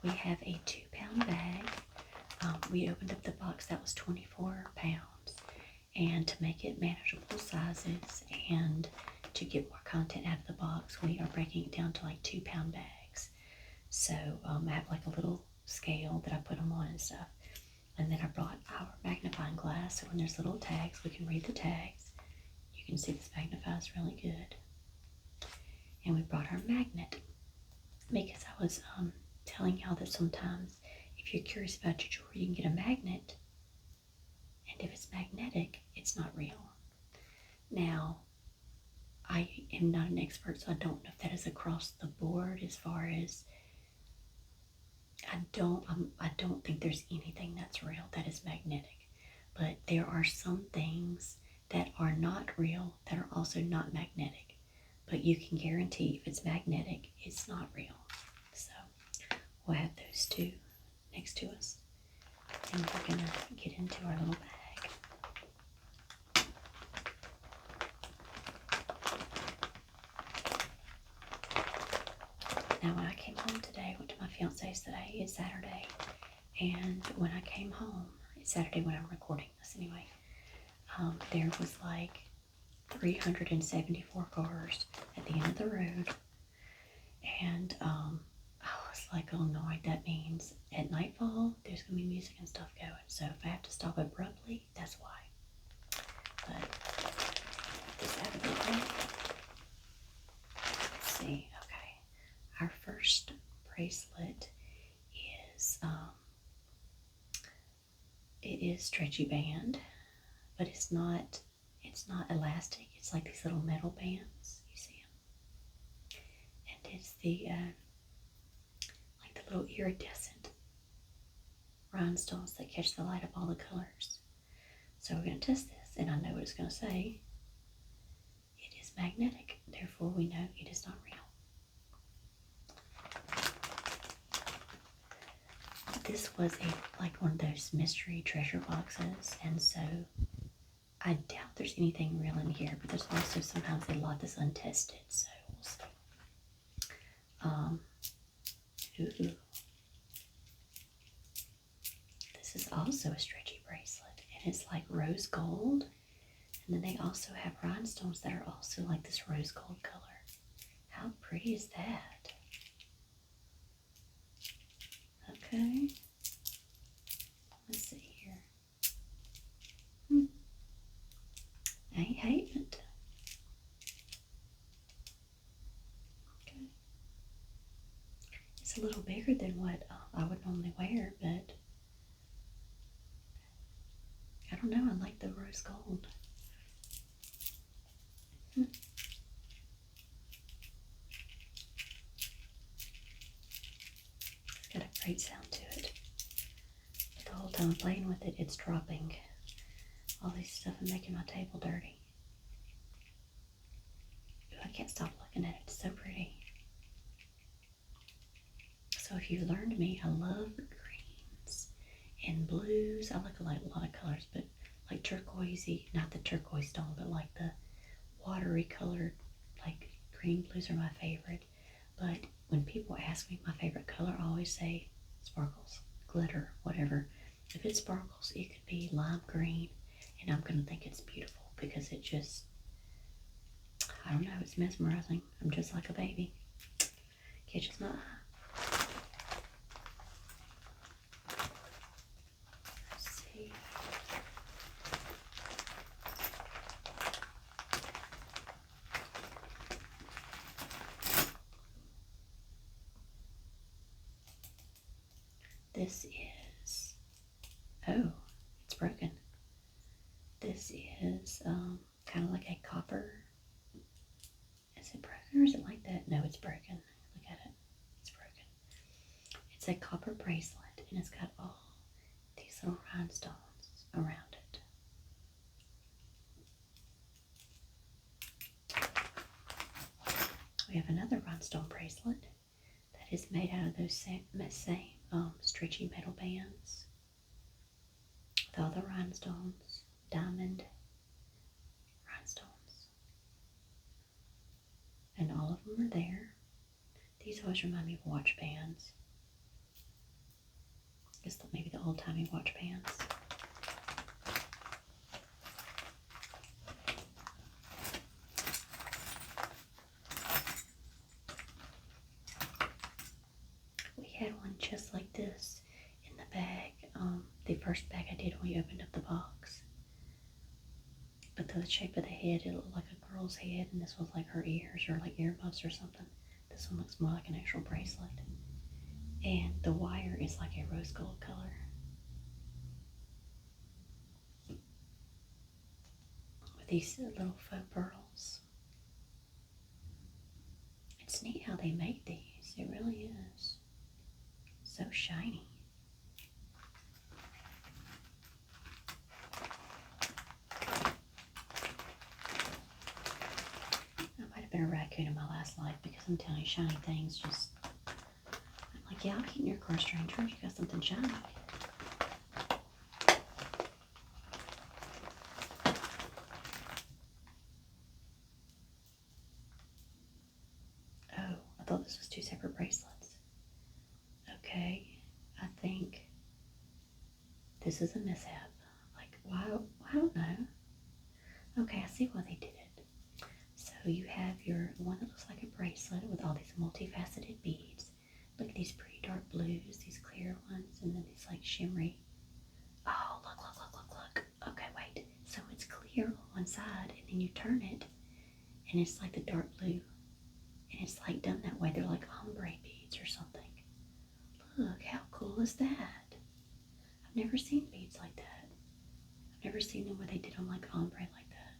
we have a 2-pound bag. We opened up the box that was 24 pounds. And to make it manageable sizes and to get more content out of the box, we are breaking it down to like 2-pound bags. So I have like a little scale that I put them on and stuff. And then I brought our magnifying glass, so when there's little tags, we can read the tags. You can see this magnifies really good. And we brought our magnet because I was telling y'all that sometimes if you're curious about your jewelry, you can get a magnet, and if it's magnetic, it's not real. Now, I am not an expert, so I don't know if that is across the board as far as I don't think there's anything that's real that is magnetic. But there are some things that are not real that are also not magnetic. But you can guarantee if it's magnetic, it's not real. So we'll have those two next to us. And we're gonna get into our little bag. Now when I came home today, I went to my fiance's today. It's Saturday. And when I came home, it's Saturday when I'm recording this anyway, there was like 374 cars at the end of the road. And I was like, oh no, that means at nightfall, there's going to be music and stuff going. So if I have to stop abruptly, that's why. But this out of the way. Let's see, okay. Our first bracelet is, it is stretchy band, but it's not elastic. It's like these little metal bands. You see them? And it's the, like the little iridescent rhinestones that catch the light of all the colors. So we're going to test this, and I know what it's going to say. It is magnetic, therefore we know it is not real. This was like one of those mystery treasure boxes, and so I doubt there's anything real in here, but there's also sometimes a lot that's untested, so we'll see. Ooh. This is also a stretchy bracelet, and it's like rose gold, and then they also have rhinestones that are also like this rose gold color. How pretty is that? Okay. Let's see here. I ain't hating it. Okay. It's a little bigger than what I would normally wear, but I don't know. I like the rose gold. It's got a great sound to it. But the whole time I'm playing with it, it's dropping all this stuff and making my table dirty. Ooh, I can't stop looking at it. It's so pretty. So if you've learned me, I love greens and blues. I like a lot of colors, but like turquoisey, not the turquoise stone, but like the watery colored, like green blues are my favorite. But when people ask me my favorite color, I always say sparkles, glitter, whatever. If it sparkles, it could be lime green, and I'm gonna think it's beautiful because it just, I don't know, it's mesmerizing. I'm just like a baby. Catches my eye. Let's see. This is, oh, it's broken. This is kind of like a copper. Is it broken or is it like that? No, it's broken. Look at it. It's broken. It's a copper bracelet, and it's got all these little rhinestones around it. We have another rhinestone bracelet that is made out of those same stretchy metal bands with all the rhinestones, diamond rhinestones, and all of them are there. These always remind me of watch bands. guess maybe the old-timey watch bands. We had one just like this in the bag. The first bag I did when we opened up the box. But the shape of the head, it looked like a girl's head, and this was like her ears or like earmuffs or something. This one looks more like an actual bracelet. And the wire is like a rose gold color. With these little faux pearls. It's neat how they make these. It really is. So shiny. I might have been a raccoon in my last life because I'm telling you, shiny things just... I'm like, yeah, I'll get in your car, stranger. You got something shiny. Oh, I thought this was two separate bracelets. Okay, I think this is a mishap. Like, why? I don't know. Okay, I see why they did it. So you have your one that looks like a bracelet with all these multifaceted beads. Look at these pretty dark blues, these clear ones, and then these like shimmery. Oh, look, look, look, look, look. Okay, wait. So it's clear on one side, and then you turn it, and it's like the dark blue. And it's like done that way. They're like ombre beads or something. Look, how cool is that? I've never seen beads like that. I've never seen them where they did them like ombre like that.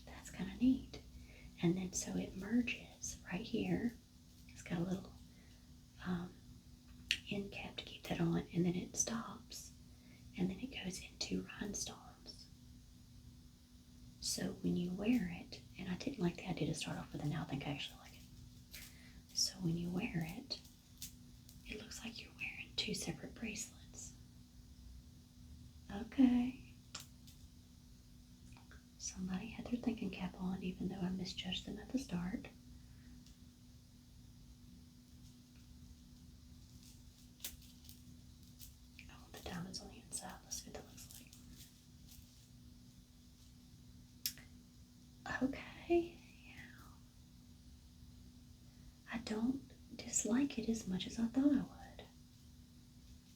That's kind of neat. And then so it merges right here. It's got a little end cap to keep that on, and then it stops, and then it goes into rhinestones. So when you wear it, and I didn't like the idea to start off with it, now I think I actually like it. So when you wear it, it looks like you're wearing two separate bracelets. Okay. Somebody had their thinking cap on, even though I misjudged them at the start. I want the diamonds on the inside. Let's see what that looks like. Okay. Yeah. I don't dislike it as much as I thought I would.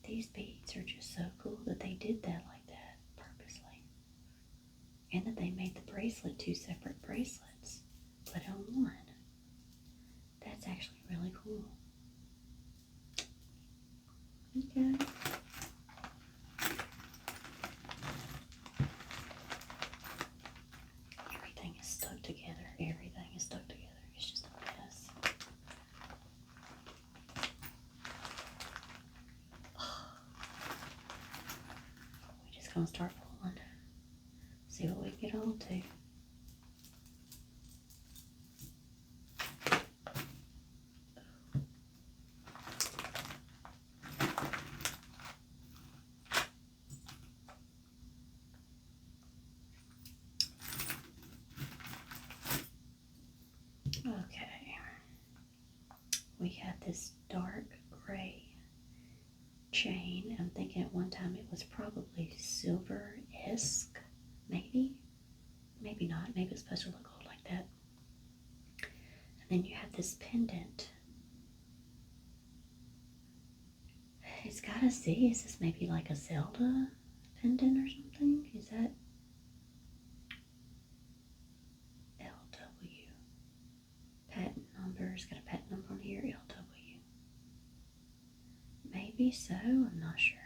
These beads are just so cool that they did that like that purposely. And that they made the bracelet two separate bracelets, put on one. That's actually really cool. Okay. Everything is stuck together. Everything is stuck together. It's just a mess. We're just gonna start pulling. See what we can get on to. Okay. We have this dark gray chain. I'm thinking at one time it was probably silver-esque, maybe. Maybe not. Maybe it's supposed to look old like that. And then you have this pendant. It's got a Z. Is this maybe like a Zelda pendant or something? Is that LW? Patent number. It's got a patent number on here. LW. Maybe so. I'm not sure.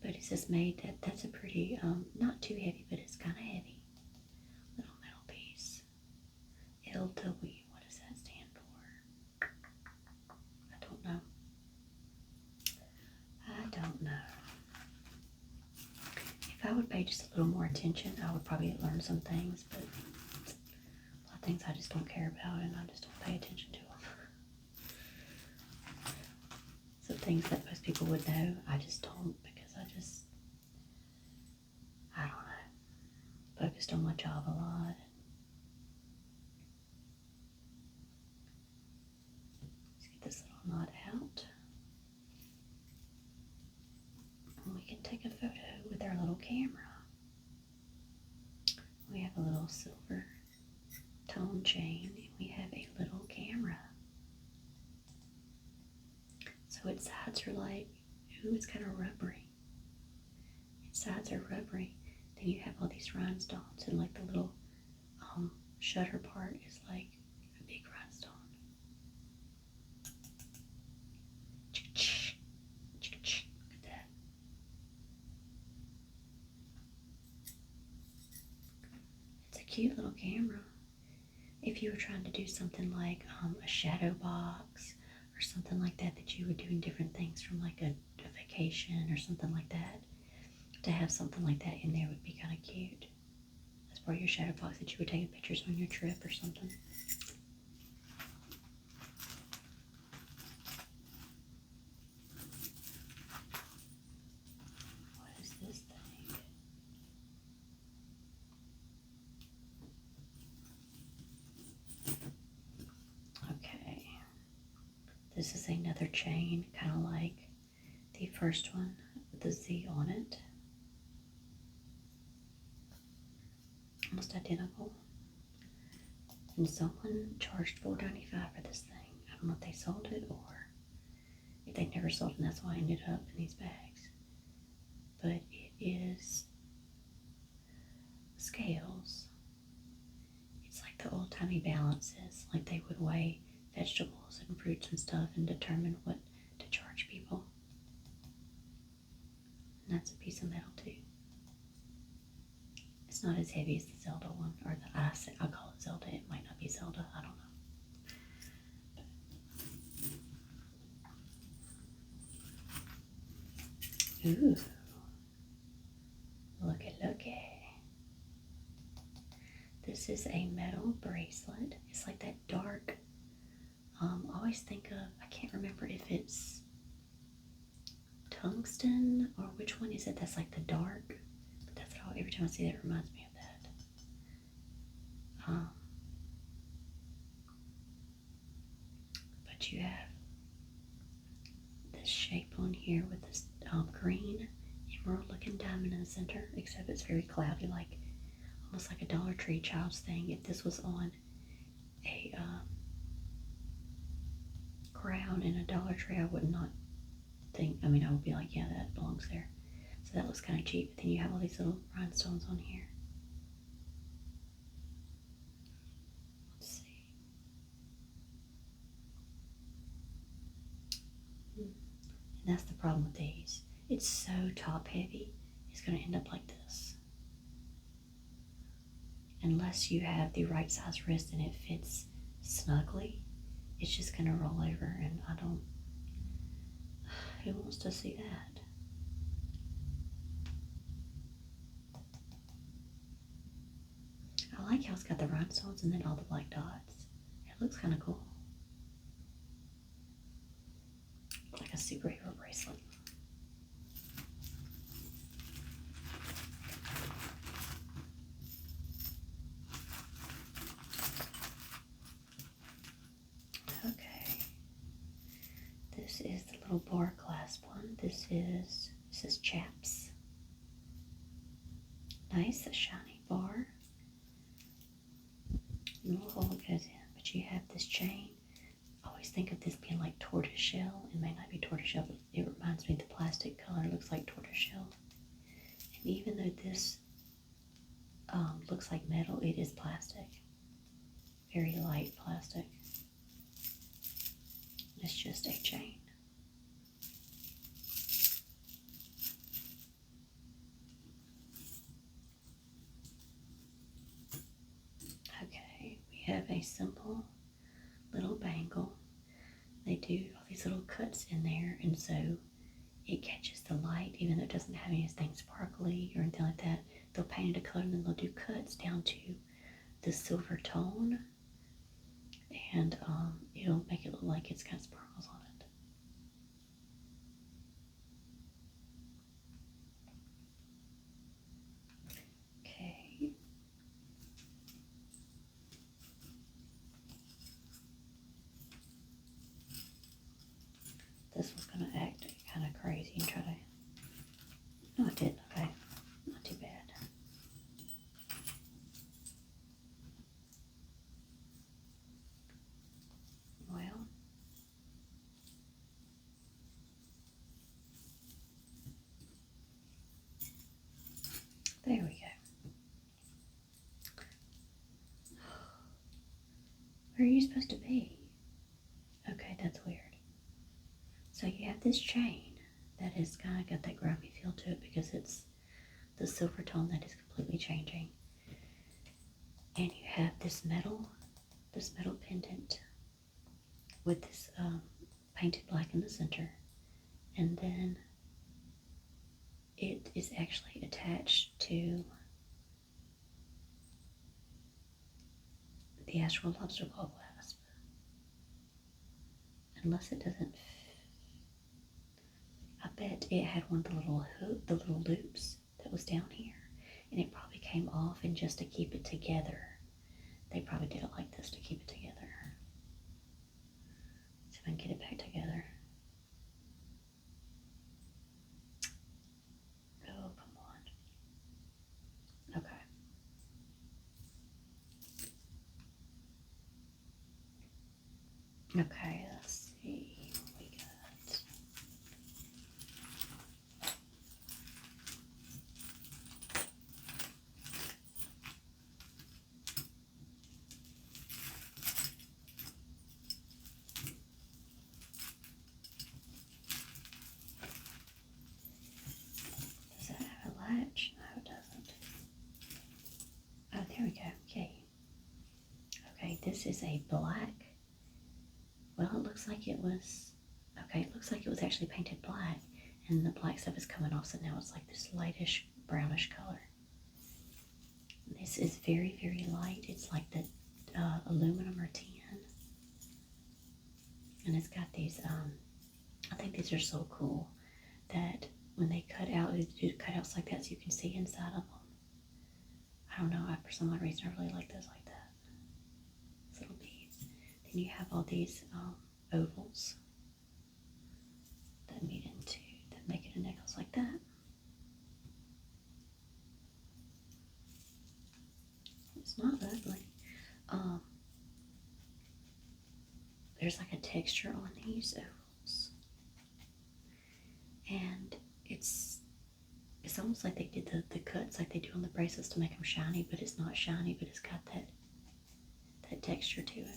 But it says made that. That's a pretty, not too heavy, but it's kind of heavy. Little metal piece. LW. What does that stand for? I don't know. I don't know. If I would pay just a little more attention, I would probably learn some things, but a lot of things I just don't care about, and I just don't pay attention to them. So things that most people would know, I just don't, because I don't know, focused on my job a lot. Let's get can take a photo with our little camera. We have a little silver tone chain, and we have a little camera. So its sides are like, ooh, it's kind of rubbery. Its sides are rubbery. Then you have all these rhinestones, and like the little shutter part is like a big rhinestone. Look at that. It's a cute little camera. If you were trying to do something like a shadow box or something like that, that you were doing different things from like a vacation or something like that, to have something like that in there would be kind of cute. As part of your shadow box that you were taking pictures on your trip or something. What is this thing? Okay. This is another chain, kind of like the first one with the Z on it. Almost identical. And someone charged $4.95 for this thing. I don't know if they sold it or if they never sold it and that's why I ended up in these bags. But it is scales. It's like the old-timey balances, like they would weigh vegetables and fruits and stuff and determine what to charge people. And that's a piece of metal too. It's not as heavy as the Zelda one, or I'll call it Zelda. It might not be Zelda. I don't know. Ooh, looky. This is a metal bracelet. It's like that dark. I always think of. I can't remember if it's tungsten or which one is it. That's like the dark. But that's all. Every time I see that, it reminds me of that. But you have this shape on here with this green emerald looking diamond in the center, except it's very cloudy, like almost like a Dollar Tree child's thing. If this was on a crown in a Dollar Tree, I would not think, I would be like, yeah, that belongs there. So that looks kind of cheap. But then you have all these little rhinestones on here. Let's see. And that's the problem with these. It's so top heavy, it's going to end up like this. Unless you have the right size wrist and it fits snugly, it's just going to roll over, and I don't, who wants to see that? I like how it's got the rhinestones and then all the black dots. It looks kind of cool. Like a superhero bracelet. Okay. This is the little bar clasp one. This is chaps. Nice, a shiny bar. And the hole goes in, but you have this chain. I always think of this being like tortoiseshell. It may not be tortoiseshell, but it reminds me of the plastic color. It looks like tortoiseshell. And even though this looks like metal, it is plastic. Very light plastic. It's just a chain. Okay, we have a simple little bangle. They do all these little cuts in there, and so it catches the light, even though it doesn't have anything sparkly or anything like that. They'll paint it a color, and then they'll do cuts down to the silver tone, and it'll make it look like it's got sparkles on it. Okay. This one's going to act kind of crazy and try to There we go. Where are you supposed to be? Okay, that's weird. So you have this chain that has kind of got that grimy feel to it because it's the silver tone that is completely changing. And you have this metal pendant with this painted black in the center. And then it is actually attached to the actual lobster claw clasp. Unless it doesn't, I bet it had one of the little loops that was down here, and it probably came off, and just to keep it together, they probably did it like this to keep it together. See if I can get it back together. Oh, come on. Okay. Okay, let's see what we got. Does that have a latch? No, it doesn't. Oh, there we go. Okay. Okay, this is a black. Well, it looks like it was, okay, it looks like it was actually painted black, and the black stuff is coming off, so now it's like this lightish brownish color. This is very, very light. It's like the aluminum or tin. And it's got these, I think these are so cool that when they do cutouts like that so you can see inside of them. I don't know, for some odd reason I really like those like that. These little beads. Then you have all these ovals that make it a necklace like that. It's not ugly. There's like a texture on these ovals, and it's almost like they did the cuts like they do on the bracelets to make them shiny, but it's not shiny, but it's got that texture to it.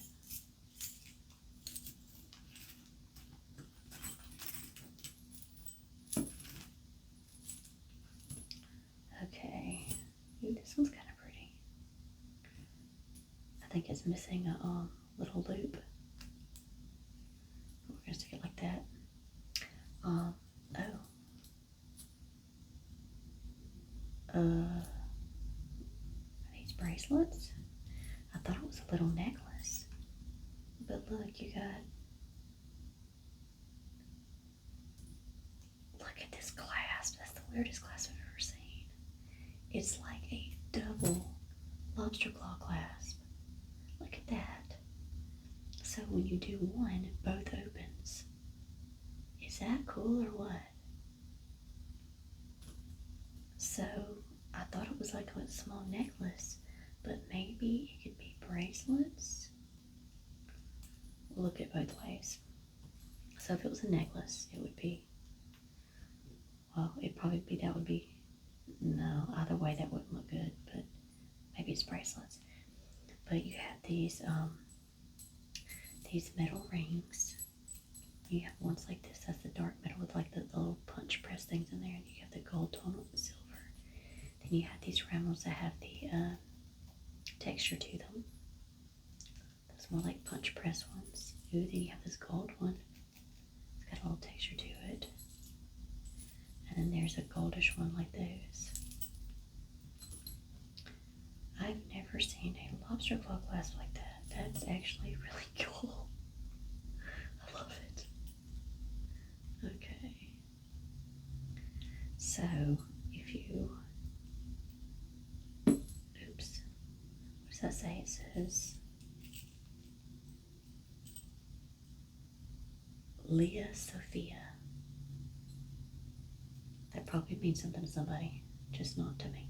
Okay, ooh, this one's kind of pretty. I think it's missing a little loop. We're gonna stick it like that. Are these bracelets? I thought it was a little necklace, but look, look at this clasp. That's the weirdest clasp I've ever seen. It's like a double lobster claw clasp. Look at that. So when you do one, both opens. Is that cool or what? So I thought it was like a small necklace, but maybe it could be bracelets. We'll look at both ways. So if it was a necklace, it would be, well, that would be, no, either way that wouldn't look good, but maybe it's bracelets. But you have these metal rings. You have ones like this, that's the dark metal with like the little punch press things in there, and you have the gold tone with the silver. Then you have these round ones that have the texture to them. Those more like punch press ones. Ooh, then you have this gold one. It's got a little texture to it. And then there's a goldish one like those. I've never seen a lobster claw clasp like that. That's actually really cool. I love it. Okay. So if you, oops, what does that say? It says Leah Sophia. That probably means something to somebody, just not to me.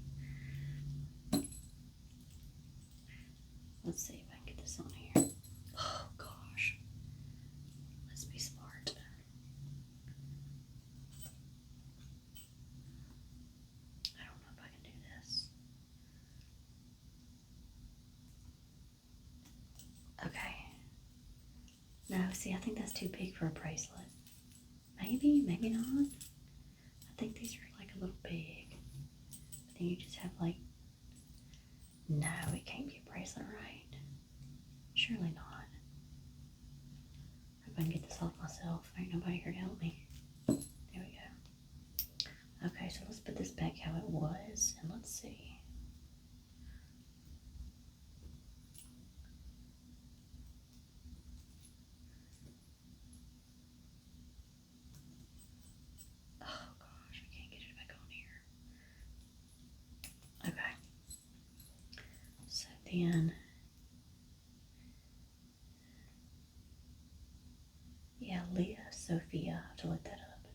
Let's see if I can get this on here. Oh gosh. Let's be smart. I don't know if I can do this. see, I think that's too big for a bracelet. Maybe, maybe not. I think these are like a little big. But then you just have like, no, it can't be a bracelet, right? Surely not. I hope I can get this off myself. Ain't nobody here to help me. There we go. Okay, so let's put this back how it was, and let's see. Oh gosh, I can't get it back on here. Okay. So then, yeah, Leah, Sophia, I have to look that up.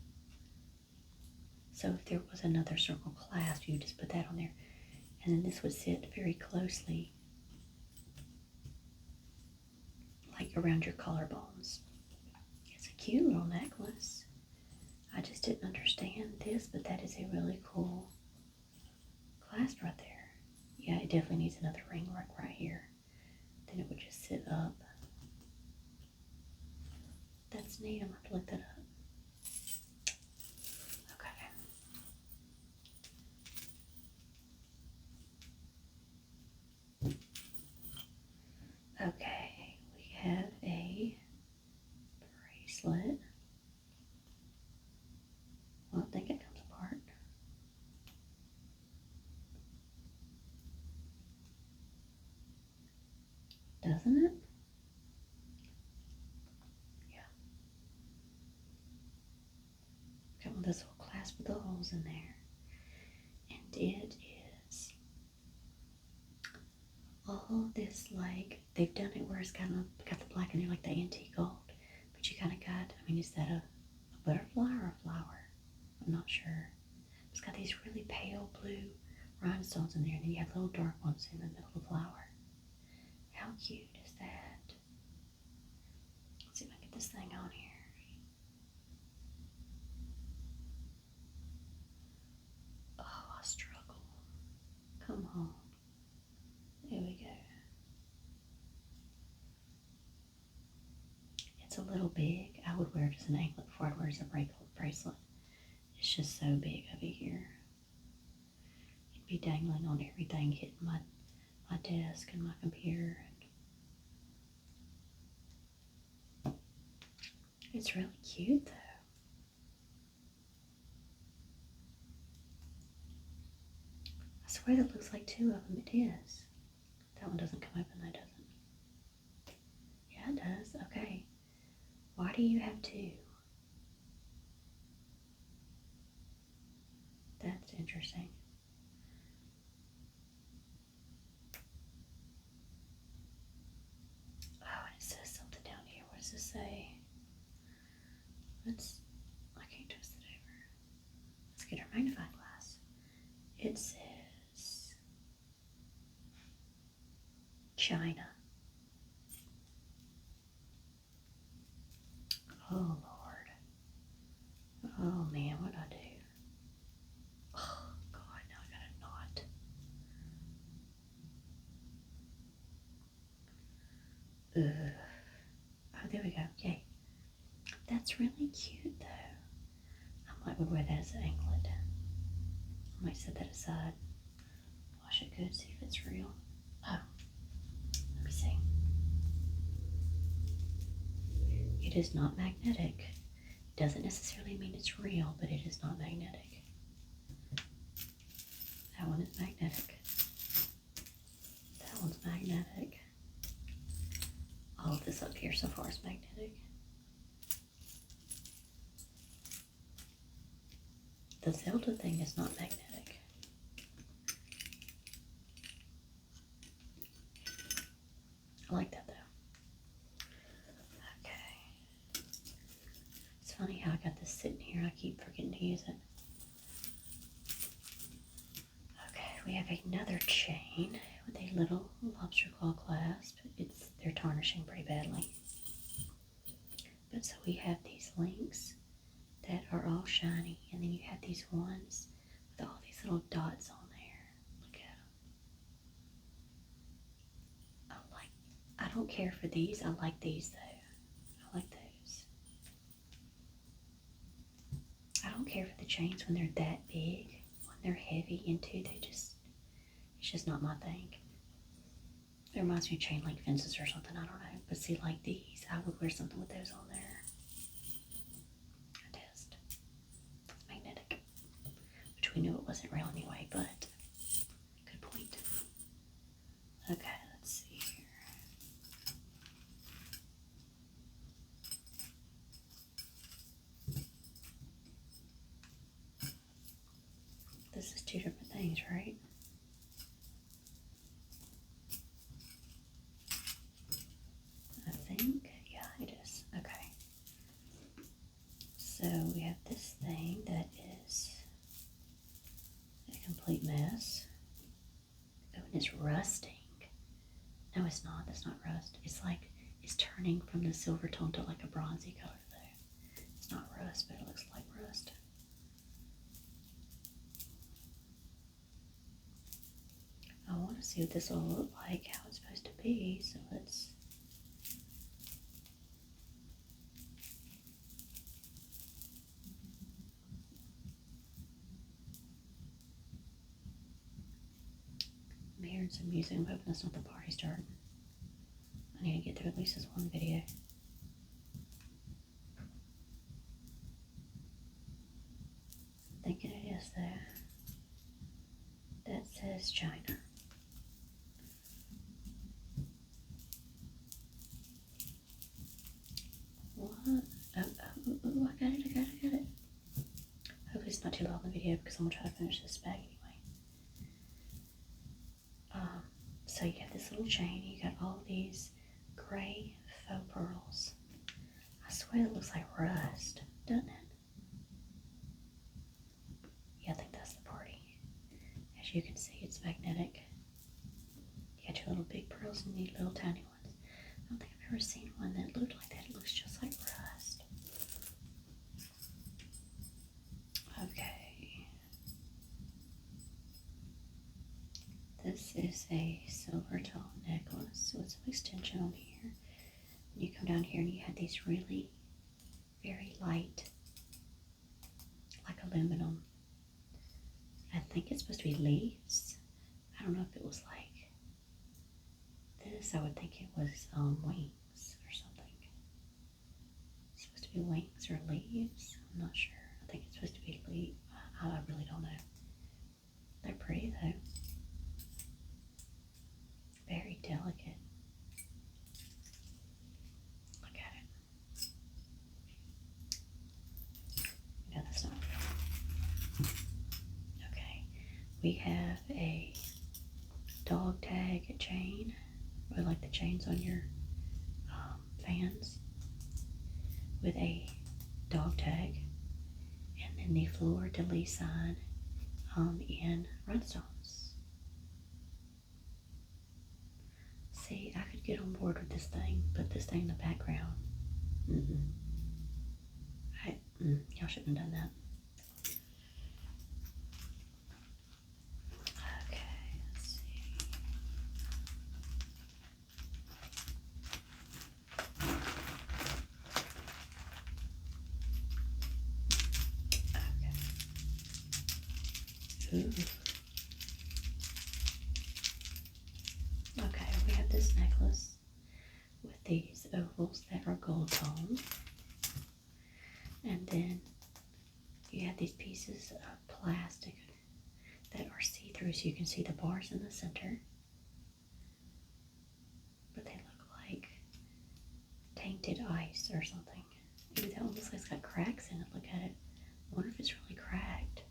So if there was another circle clasp, you would just put that on there. And then this would sit very closely, like around your collarbones. It's a cute little necklace. I just didn't understand this, but that is a really cool clasp right there. Yeah, it definitely needs another ring right here. Then it would just sit up. That's neat. I'm going to have to look that up. Okay, we have a bracelet. Well, I think it comes apart. Doesn't it? Yeah. Got one of those little clasps with the holes in there. And it is all this, like, they've done it where it's got the black in there, like the antique gold. But you kind of got, I mean, is that a butterfly or a flower? I'm not sure. It's got these really pale blue rhinestones in there, and then you have little dark ones in the middle of the flower. How cute is that? Let's see if I can get this thing on here. Oh, I struggle. Come on. There we go. It's a little big. I would wear it as an anklet before I'd wear it as a bracelet. It's just so big over here. It'd be dangling on everything, hitting my desk and my computer. It's really cute though. I swear that looks like two of them. It is. That one doesn't come open, that doesn't. Yeah, it does. Okay. Why do you have two? That's interesting. Oh, and it says something down here. What does it say? I can't twist it over. Let's get our magnifying glass. It says China. Oh, Lord. Oh, man, what'd I do? Oh, God, now I got a knot. Oh, there we go. Yay. That's really cute, though. I would wear that as an anklet. I might set that aside. Wash it good, see if it's real. Oh, let me see. It is not magnetic. Doesn't necessarily mean it's real, but it is not magnetic. That one is magnetic. That one's magnetic. All of this up here so far is magnetic. The Zelda thing is not magnetic. I like that though. Okay. It's funny how I got this sitting here. I keep forgetting to use it. Okay, we have another chain with a little lobster claw clasp. They're tarnishing pretty badly. But so we have these links that are all shiny, and then you have these ones with all these little dots on there. Look at them. I don't care for these. I like these though. I like that. care for the chains when they're that big, when they're heavy into, it's just not my thing. It reminds me of chain link fences or something, I don't know. But see, like these, I would wear something with those on there. A test. It's magnetic. Which we knew it wasn't real anyway, but good point. Okay, let's see here. This is two different things, right? I think, yeah, it is. Okay. So we have this thing that is a complete mess. Oh, and it's rusting. No, it's not. That's not rust. It's like it's turning from the silver tone to like a bronzy color though. It's not rust, but it looks like rust. I want to see what this will look like, how it's supposed to be, so let's... I'm hearing some music. I'm hoping that's not the party starting. I need to get through at least this one video. I'm thinking it is there. That says China. What? Oh, I got it. Hopefully it's not too loud in the video because I'm going to try to finish this bag anyway. So you have this little chain, you got all these gray faux pearls. I swear it looks like rust, doesn't it? Yeah, I think that's the party. As you can see, it's magnetic. You got your little big pearls and these little tiny ones. I don't think I've ever seen one that looked like that. It looks just like rust. Okay. This is a silver tone necklace with some extension on here. And you come down here and you have these really very light, like aluminum. I think it's supposed to be leaves. I don't know if it was like this. I would think it was wings or something. It's supposed to be wings or leaves. I'm not sure. I think it's supposed to be leaves. I really don't know. They're pretty though. Very delicate. Look at it. No, that's not real. Okay. We have a dog tag chain, or like the chains on your fans, with a dog tag, and then the fleur de lis sign in rhinestones. See, I could get on board with this thing, but this thing in the background, y'all shouldn't have done that. Okay, let's see. Okay. Ooh. Okay, we have this necklace with these ovals that are gold tone. And then you have these pieces of plastic that are see-through so you can see the bars in the center. But they look like tainted ice or something. Maybe that one looks like it's got cracks in it. Look at it. I wonder if it's really cracked.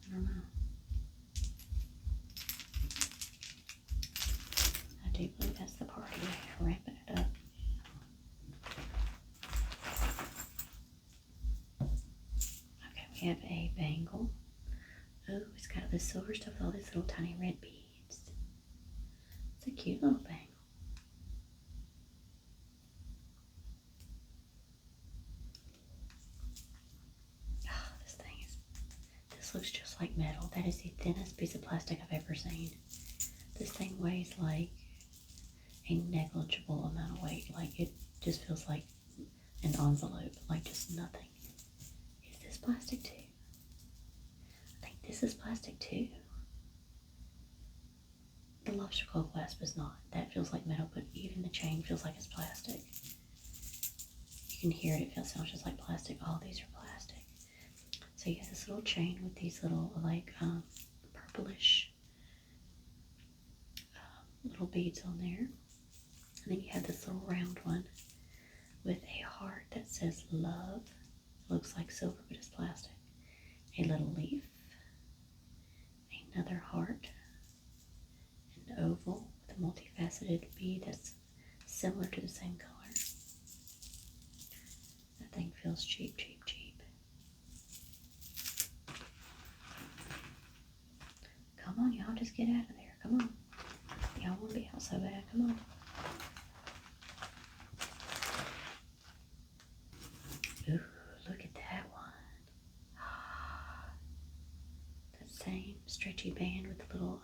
I don't know. I do believe that's the party. Ramping it up. Okay, we have a bangle. Oh, it's got this silver stuff with all these little tiny red beads. It's a cute little bangle. Oh, this looks just like metal. That is the thinnest piece of plastic I've ever seen. This thing weighs like a negligible amount of weight. Like it just feels like an envelope, like just nothing. Is this plastic too? I think this is plastic too. The lobster claw clasp is not. That feels like metal, but even the chain feels like it's plastic. You can hear it. It sounds just like plastic. All these are plastic. So you have this little chain with these little like purplish little beads on there. And then you have this little round one with a heart that says love. It looks like silver, but it's plastic. A little leaf. Another heart. An oval with a multifaceted bead that's similar to the same color. That thing feels cheap, cheap, cheap. Come on, y'all, just get out of there. Come on. Y'all want to be out so bad. Come on. Ooh, look at that one. That same stretchy band with the little,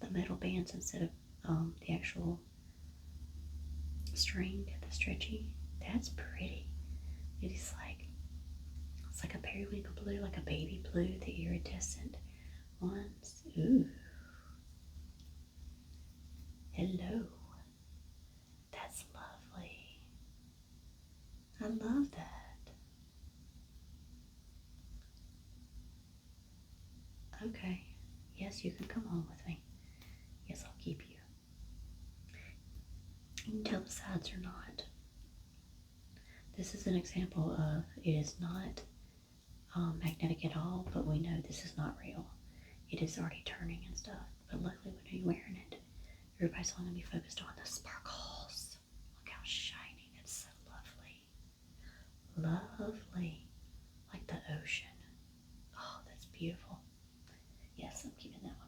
the metal bands instead of the actual string, the stretchy. That's pretty. It is like, it's like a periwinkle blue, like a baby blue, the iridescent ones. Ooh. Hello. That's lovely. I love that. Okay. Yes, you can come home with me. Yes, I'll keep you. You can tell the sides are not. This is an example of it is not magnetic at all, but we know this is not real. It is already turning and stuff. But luckily when you're wearing it, everybody's only going to be focused on the sparkles. Look how shiny. That's so lovely. Lovely. Like the ocean. Oh, that's beautiful. Yes, I'm keeping that one.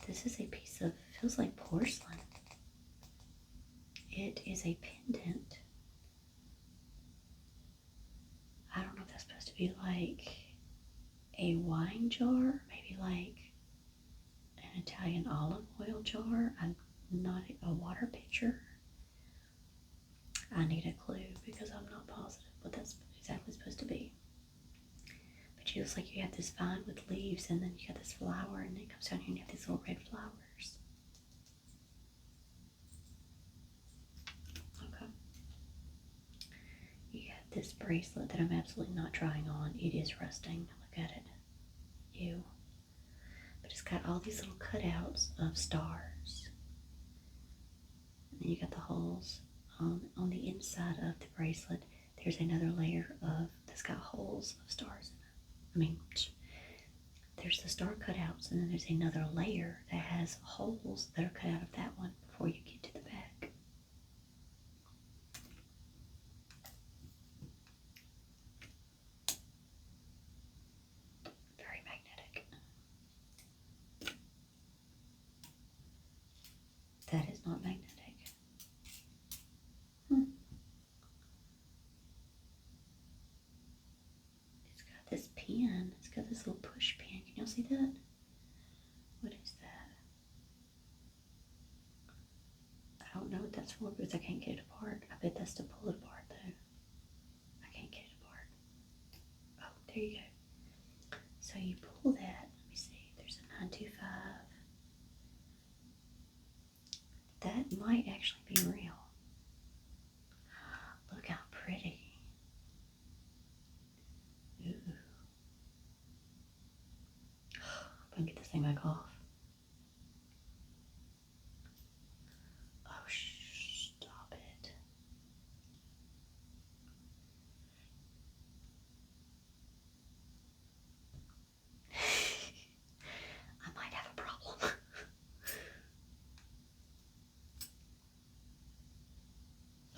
This is a piece of, feels like porcelain. It is a pendant. I don't know if that's supposed to be like a wine jar, maybe like an Italian olive oil jar. I'm not a water pitcher. I need a clue because I'm not positive what that's exactly supposed to be. But it looks like you have this vine with leaves, and then you got this flower, and then it comes down here and you have these little red flowers. Okay. You got this bracelet that I'm absolutely not trying on. It is rusting. Look at it. Ew. But it's got all these little cutouts of stars. And then you got the holes on the inside of the bracelet. There's another layer of that's got holes of stars in it. I mean, there's the star cutouts, and then there's another layer that has holes that are cut out of that one before you get to the back. Very magnetic. That is not magnetic. It's got this pin. It's got this little push pin. Can y'all see that? What is that? I don't know what that's for because I can't get it apart. I bet that's to pull it apart though. I can't get it apart. Oh, there you go. So you pull that. Let me see. There's a 925. That might actually be real. Look how pretty. Ooh. I'm gonna get this thing back off. Oh, stop it. I might have a problem.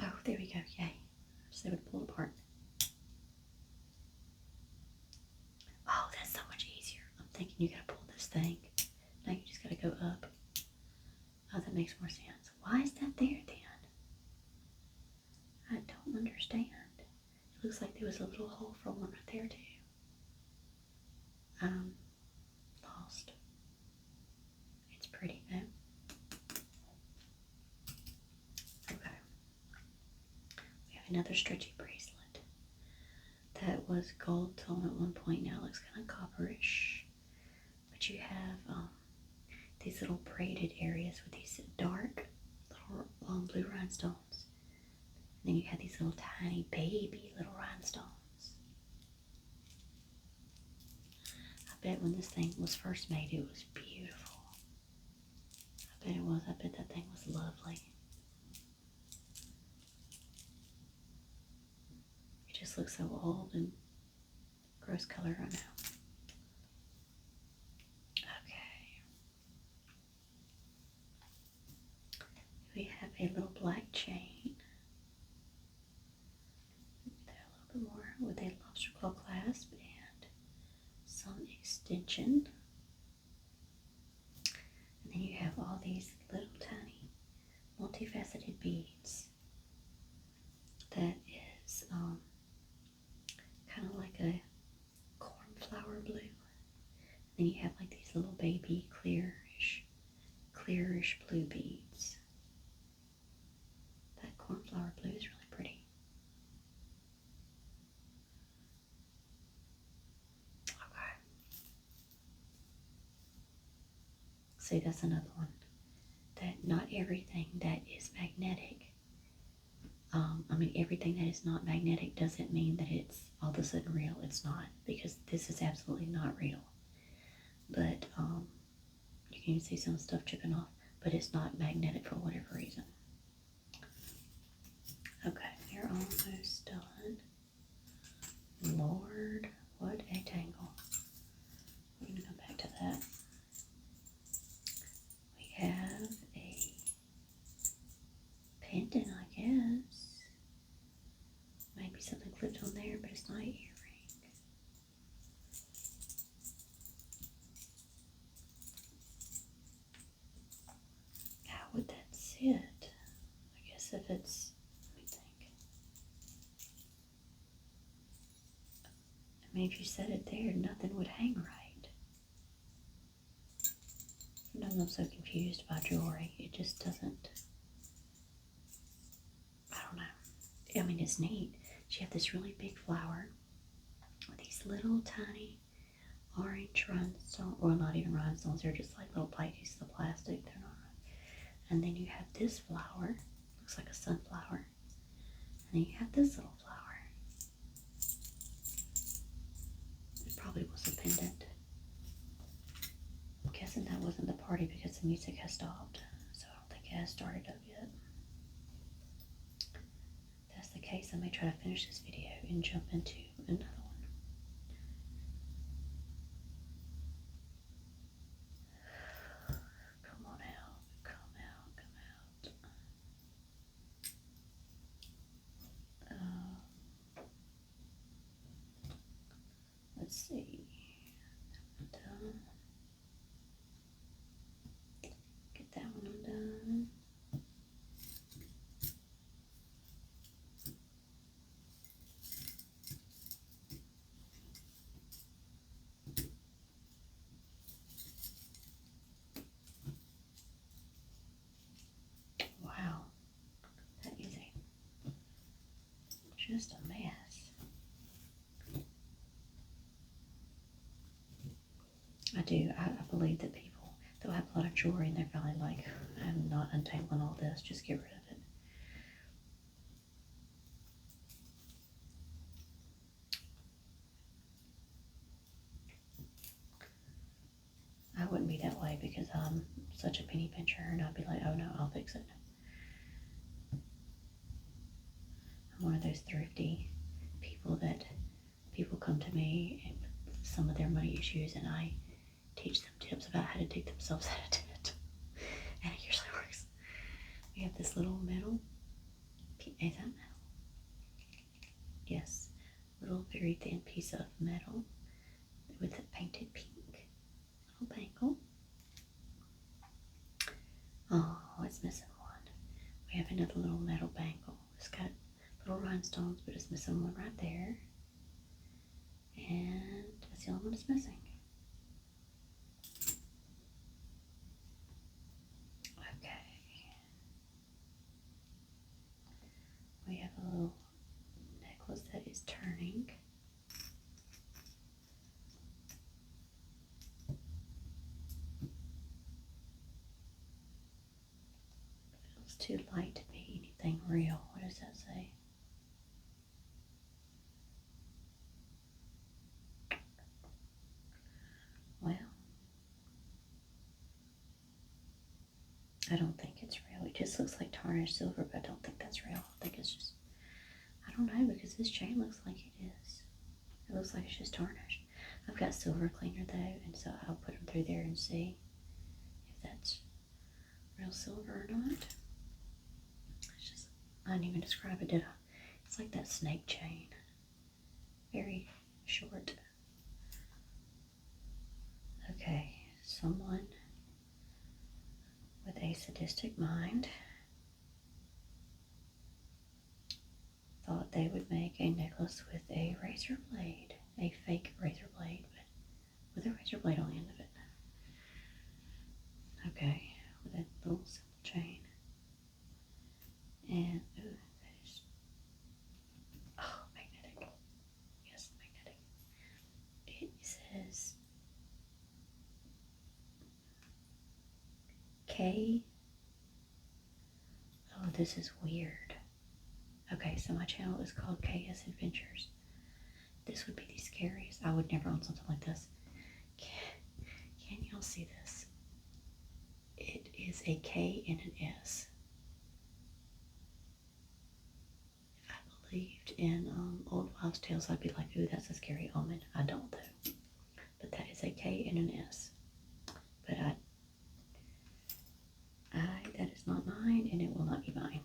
Oh, there we go. Yay. Just able to pull it apart. Oh, that's so much easier. I'm thinking you gotta pull this thing. Now you just gotta go up. Oh, that makes more sense. Why is that there then? I don't understand. It looks like there was a little hole for one right there too. Lost. It's pretty though. Okay. another stretchy bracelet that was gold tone at one point. Now it looks kind of copperish. But you have these little braided areas with these dark little blue rhinestones. And then you have these little tiny baby little rhinestones. I bet when this thing was first made, it was beautiful. I bet it was. I bet that thing was lovely. It just looks so old and gross color right now. Okay. We have a little black chain. There a little bit more with a lobster claw clasp and some extension. And then you have all these little tiny multifaceted beads. That is kind of like a cornflower blue. Then you have like these little baby clearish blue beads. That cornflower blue is really pretty. Okay. See, that's another one. That not everything that is magnetic, everything that is not magnetic doesn't mean that it's all of a sudden real. It's not, because this is absolutely not real. But you can see some stuff chipping off, but it's not magnetic for whatever reason. Okay, you're almost done. Lord, what a tangle. We're going to go back to that. We have a pendant, I guess. Maybe something clipped on there, but it's not an earring. How would that sit? I guess if it's, let me think. If you set it there, nothing would hang right. Sometimes I'm so confused by jewelry. It just doesn't, I don't know. It's neat. You have this really big flower with these little tiny orange rhinestones. Well, not even rhinestones. They're just like little pieces of plastic. They're not. And then you have this flower. Looks like a sunflower. And then you have this little flower. It probably was a pendant. I'm guessing that wasn't the party because the music has stopped. So I don't think it has started up yet. If that's the case, I may try to finish this video and jump into another one. Come on out. Come out. Come out. Let's see. Done. Get that one undone. Wow, that is just a mess. I believe that people, they'll have a lot of jewelry and they're probably like, I'm not untangling all this, just get rid of it. I wouldn't be that way because I'm such a penny pincher, and I'd be like, oh no, I'll fix it. I'm one of those thrifty people that people come to me and with some of their money issues, and I teach them tips about how to dig themselves out of debt. And it usually works. We have this little metal. Is that metal? Yes. Little very thin piece of metal with a painted pink little bangle. Oh, it's missing one. We have another little metal bangle. It's got little rhinestones, but it's missing one right there. And that's the only one that's missing. Okay. We have a little too light to be anything real. What does that say? Well, I don't think it's real. It just looks like tarnished silver, but I don't think that's real. I think it's just, I don't know, because this chain looks like it is. It looks like it's just tarnished. I've got silver cleaner though, and so I'll put them through there and see if that's real silver or not. It's just, I didn't even describe it, did I? It's like that snake chain. Very short. Okay, someone with a sadistic mind thought they would make a necklace with a razor blade, a fake razor blade, but with a razor blade on the end of it. Okay, with a little simple chain. And, ooh, that is, oh, magnetic. Yes, magnetic. It says K. Oh, this is weird. Okay, so my channel is called KS Adventures. This would be the scariest. I would never own something like this. Can y'all see this? It is a K and an S. If I believed in old wives' tales, I'd be like, ooh, that's a scary omen. I don't though. But that is a K and an S. But that is not mine, and it will not be mine.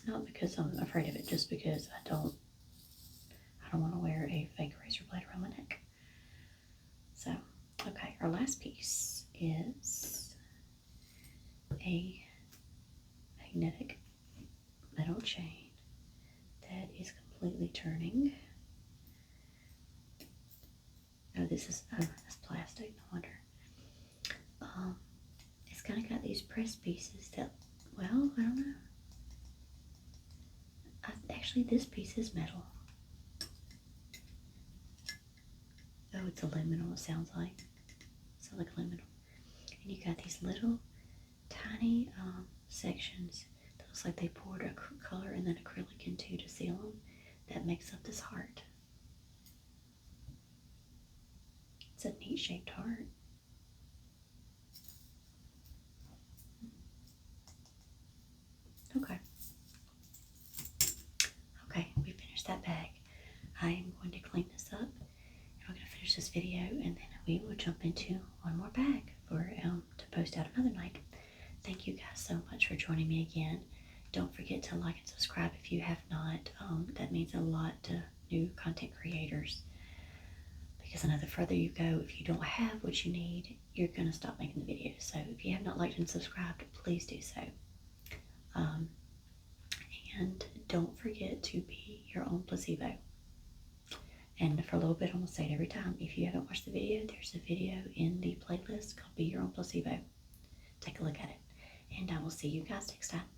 Not because I'm afraid of it, just because I don't want to wear a fake razor blade around my neck. So, okay, our last piece is a magnetic metal chain that is completely turning. Oh, that's plastic, no wonder. It's kind of got these press pieces that, well, I don't know. Actually, this piece is metal. Oh, it's aluminum, it sounds like. Sounds like aluminum. And you got these little tiny sections that looks like they poured a color and then acrylic into to seal them. That makes up this heart. It's a neat shaped heart. Okay. Okay, we finished that bag. I am going to clean this up, and we're going to finish this video, and then we will jump into one more bag for to post out another night. Thank you guys so much for joining me again. Don't forget to like and subscribe if you have not. That means a lot to new content creators, because I know the further you go, if you don't have what you need, you're going to stop making the videos. So if you have not liked and subscribed, please do so. And don't forget to be your own placebo. And for a little bit, I'm going to say it every time. If you haven't watched the video, there's a video in the playlist called Be Your Own Placebo. Take a look at it. And I will see you guys next time.